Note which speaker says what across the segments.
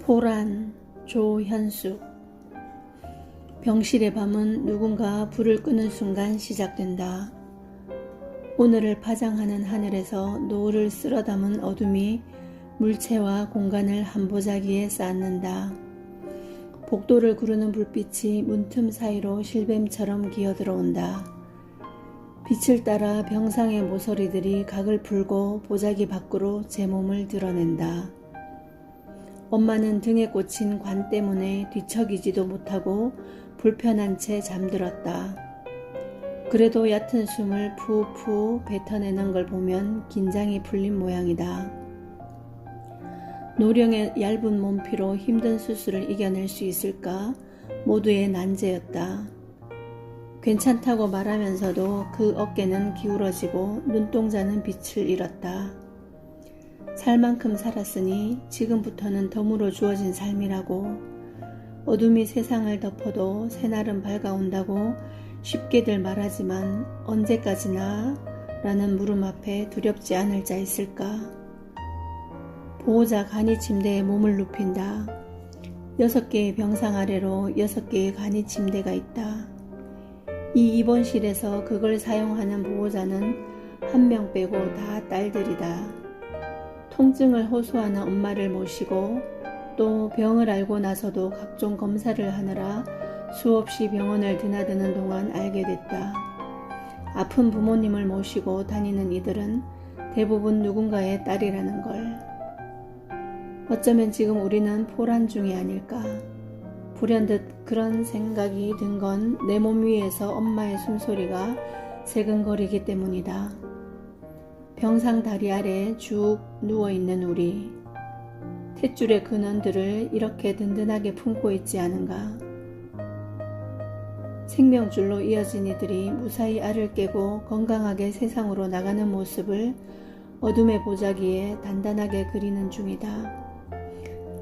Speaker 1: 포란, 조현숙. 병실의 밤은 누군가 불을 끄는 순간 시작된다. 오늘을 파장하는 하늘에서 노을을 쓸어 담은 어둠이 물체와 공간을 한 보자기에 쌓는다. 복도를 구르는 불빛이 문틈 사이로 실뱀처럼 기어들어온다. 빛을 따라 병상의 모서리들이 각을 풀고 보자기 밖으로 제 몸을 드러낸다. 엄마는 등에 꽂힌 관 때문에 뒤척이지도 못하고 불편한 채 잠들었다. 그래도 얕은 숨을 푸푸 뱉어내는 걸 보면 긴장이 풀린 모양이다. 노령의 얇은 몸피로 힘든 수술을 이겨낼 수 있을까 모두의 난제였다. 괜찮다고 말하면서도 그 어깨는 기울어지고 눈동자는 빛을 잃었다. 살 만큼 살았으니 지금부터는 덤으로 주어진 삶이라고, 어둠이 세상을 덮어도 새날은 밝아온다고 쉽게들 말하지만 언제까지나? 라는 물음 앞에 두렵지 않을 자 있을까? 보호자 간이 침대에 몸을 눕힌다. 6개의 병상 아래로 6개의 간이 침대가 있다. 이 입원실에서 그걸 사용하는 보호자는 한 명 빼고 다 딸들이다. 통증을 호소하는 엄마를 모시고 또 병을 알고 나서도 각종 검사를 하느라 수없이 병원을 드나드는 동안 알게 됐다. 아픈 부모님을 모시고 다니는 이들은 대부분 누군가의 딸이라는 걸. 어쩌면 지금 우리는 포란 중이 아닐까. 불현듯 그런 생각이 든 건 내 몸 위에서 엄마의 숨소리가 새근거리기 때문이다. 병상 다리 아래 쭉 누워있는 우리. 탯줄의 근원들을 이렇게 든든하게 품고 있지 않은가. 생명줄로 이어진 이들이 무사히 알을 깨고 건강하게 세상으로 나가는 모습을 어둠의 보자기에 단단하게 그리는 중이다.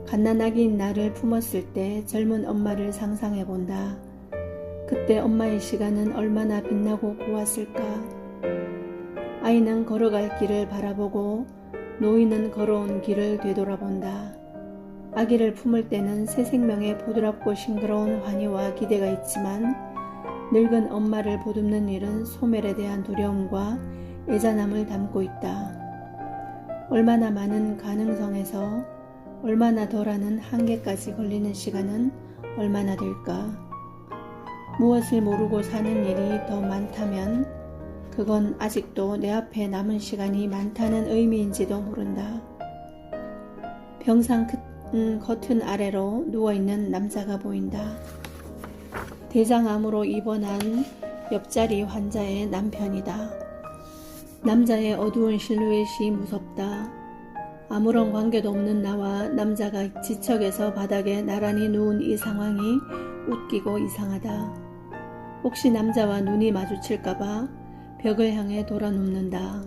Speaker 1: 갓난아기인 나를 품었을 때 젊은 엄마를 상상해본다. 그때 엄마의 시간은 얼마나 빛나고 고왔을까. 아이는 걸어갈 길을 바라보고 노인은 걸어온 길을 되돌아본다. 아기를 품을 때는 새 생명의 부드럽고 싱그러운 환희와 기대가 있지만 늙은 엄마를 보듬는 일은 소멸에 대한 두려움과 애잔함을 담고 있다. 얼마나 많은 가능성에서 얼마나 덜하는 한계까지 걸리는 시간은 얼마나 될까? 무엇을 모르고 사는 일이 더 많다면 그건 아직도 내 앞에 남은 시간이 많다는 의미인지도 모른다. 병상 커튼 아래로 누워있는 남자가 보인다. 대장암으로 입원한 옆자리 환자의 남편이다. 남자의 어두운 실루엣이 무섭다. 아무런 관계도 없는 나와 남자가 지척에서 바닥에 나란히 누운 이 상황이 웃기고 이상하다. 혹시 남자와 눈이 마주칠까봐 벽을 향해 돌아 눕는다.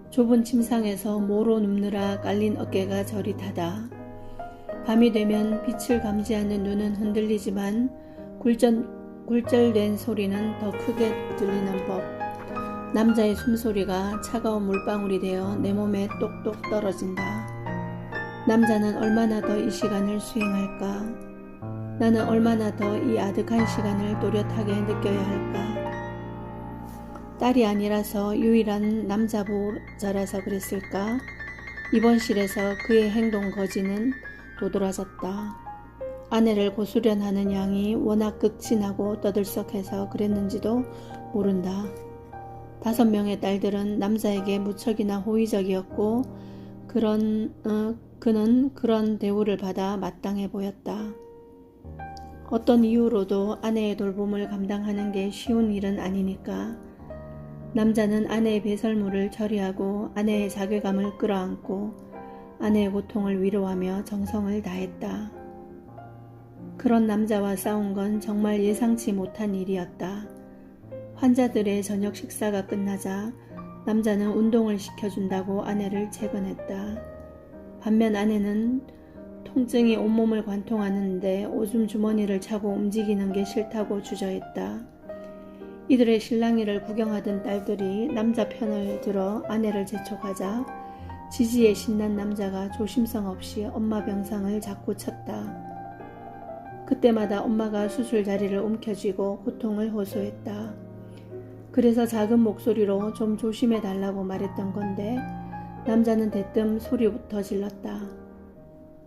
Speaker 1: 좁은 침상에서 모로 눕느라 깔린 어깨가 저릿하다. 밤이 되면 빛을 감지하는 눈은 흔들리지만 굴절된 소리는 더 크게 들리는 법. 남자의 숨소리가 차가운 물방울이 되어 내 몸에 똑똑 떨어진다. 남자는 얼마나 더 이 시간을 수행할까? 나는 얼마나 더 이 아득한 시간을 또렷하게 느껴야 할까? 딸이 아니라서 유일한 남자 보호자라서 그랬을까? 입원실에서 그의 행동 거지는 도드라졌다. 아내를 고수련하는 양이 워낙 극진하고 떠들썩해서 그랬는지도 모른다. 5명의 딸들은 남자에게 무척이나 호의적이었고 그는 그런 대우를 받아 마땅해 보였다. 어떤 이유로도 아내의 돌봄을 감당하는 게 쉬운 일은 아니니까. 남자는 아내의 배설물을 처리하고 아내의 자괴감을 끌어안고 아내의 고통을 위로하며 정성을 다했다. 그런 남자와 싸운 건 정말 예상치 못한 일이었다. 환자들의 저녁 식사가 끝나자 남자는 운동을 시켜준다고 아내를 채근했다. 반면 아내는 통증이 온몸을 관통하는데 오줌 주머니를 차고 움직이는 게 싫다고 주저했다. 이들의 실랑이를 구경하던 딸들이 남자 편을 들어 아내를 재촉하자 지지에 신난 남자가 조심성 없이 엄마 병상을 자꾸 쳤다. 그때마다 엄마가 수술 자리를 움켜쥐고 고통을 호소했다. 그래서 작은 목소리로 좀 조심해 달라고 말했던 건데 남자는 대뜸 소리부터 질렀다.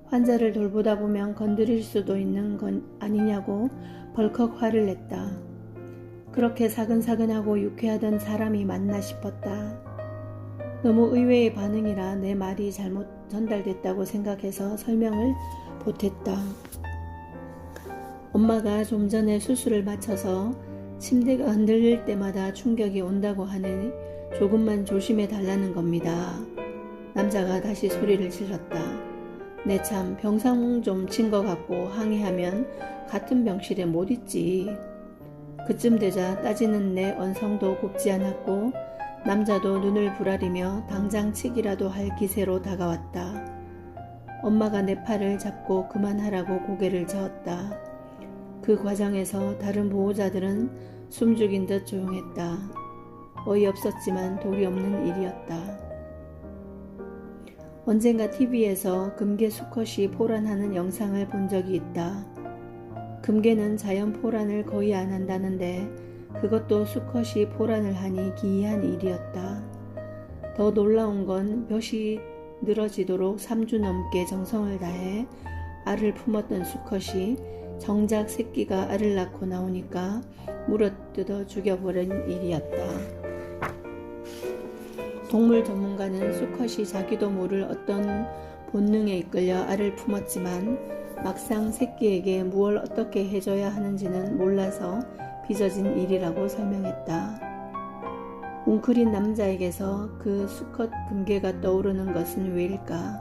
Speaker 1: 환자를 돌보다 보면 건드릴 수도 있는 건 아니냐고 벌컥 화를 냈다. 그렇게 사근사근하고 유쾌하던 사람이 맞나 싶었다. 너무 의외의 반응이라 내 말이 잘못 전달됐다고 생각해서 설명을 보탰다. 엄마가 좀 전에 수술을 마쳐서 침대가 흔들릴 때마다 충격이 온다고 하니 조금만 조심해 달라는 겁니다. 남자가 다시 소리를 질렀다. 내 참 병상 좀 친 것 같고 항의하면 같은 병실에 못 있지. 그쯤 되자 따지는 내 언성도 곱지 않았고 남자도 눈을 부라리며 당장 치기라도 할 기세로 다가왔다. 엄마가 내 팔을 잡고 그만하라고 고개를 저었다. 그 과정에서 다른 보호자들은 숨죽인 듯 조용했다. 어이없었지만 도리 없는 일이었다. 언젠가 TV에서 금괴 수컷이 포란하는 영상을 본 적이 있다. 금괴는 자연 포란을 거의 안 한다는데 그것도 수컷이 포란을 하니 기이한 일이었다. 더 놀라운 건 벼시 늘어지도록 3주 넘게 정성을 다해 알을 품었던 수컷이 정작 새끼가 알을 낳고 나오니까 물어뜯어 죽여버린 일이었다. 동물 전문가는 수컷이 자기도 모를 어떤 본능에 이끌려 알을 품었지만 막상 새끼에게 무엇을 어떻게 해줘야 하는지는 몰라서 빚어진 일이라고 설명했다. 웅크린 남자에게서 그 수컷 금괴가 떠오르는 것은 왜일까?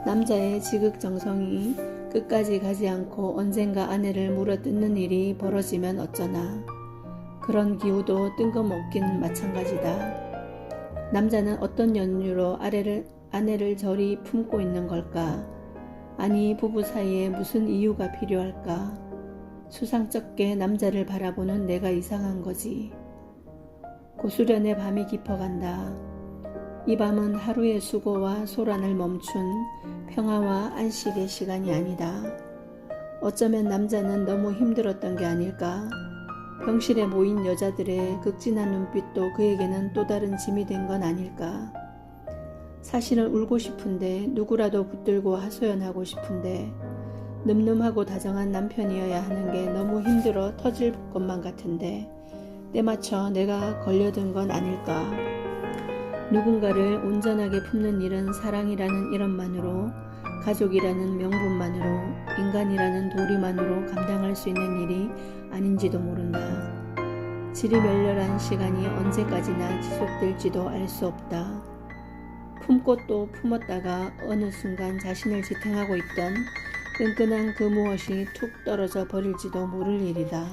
Speaker 1: 남자의 지극정성이 끝까지 가지 않고 언젠가 아내를 물어뜯는 일이 벌어지면 어쩌나. 그런 기우도 뜬금없긴 마찬가지다. 남자는 어떤 연유로 아내를 저리 품고 있는 걸까? 아니 부부 사이에 무슨 이유가 필요할까? 수상쩍게 남자를 바라보는 내가 이상한 거지. 고수련의 밤이 깊어간다. 이 밤은 하루의 수고와 소란을 멈춘 평화와 안식의 시간이 아니다. 어쩌면 남자는 너무 힘들었던 게 아닐까? 병실에 모인 여자들의 극진한 눈빛도 그에게는 또 다른 짐이 된 건 아닐까? 사실은 울고 싶은데 누구라도 붙들고 하소연하고 싶은데 늠름하고 다정한 남편이어야 하는 게 너무 힘들어 터질 것만 같은데 때맞춰 내가 걸려든 건 아닐까? 누군가를 온전하게 품는 일은 사랑이라는 이름만으로, 가족이라는 명분만으로, 인간이라는 도리만으로 감당할 수 있는 일이 아닌지도 모른다. 지리멸렬한 시간이 언제까지나 지속될지도 알 수 없다. 품고 또 품었다가 어느 순간 자신을 지탱하고 있던 끈끈한 그 무엇이 툭 떨어져 버릴지도 모를 일이다.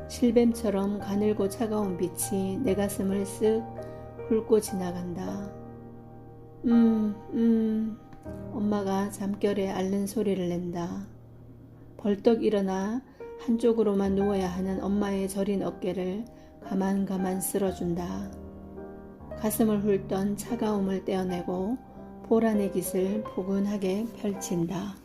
Speaker 1: 실뱀처럼 가늘고 차가운 빛이 내 가슴을 쓱 훑고 지나간다. 엄마가 잠결에 앓는 소리를 낸다. 벌떡 일어나 한쪽으로만 누워야 하는 엄마의 저린 어깨를 가만가만 쓸어준다. 가슴을 훑던 차가움을 떼어내고 보라의 깃을 포근하게 펼친다.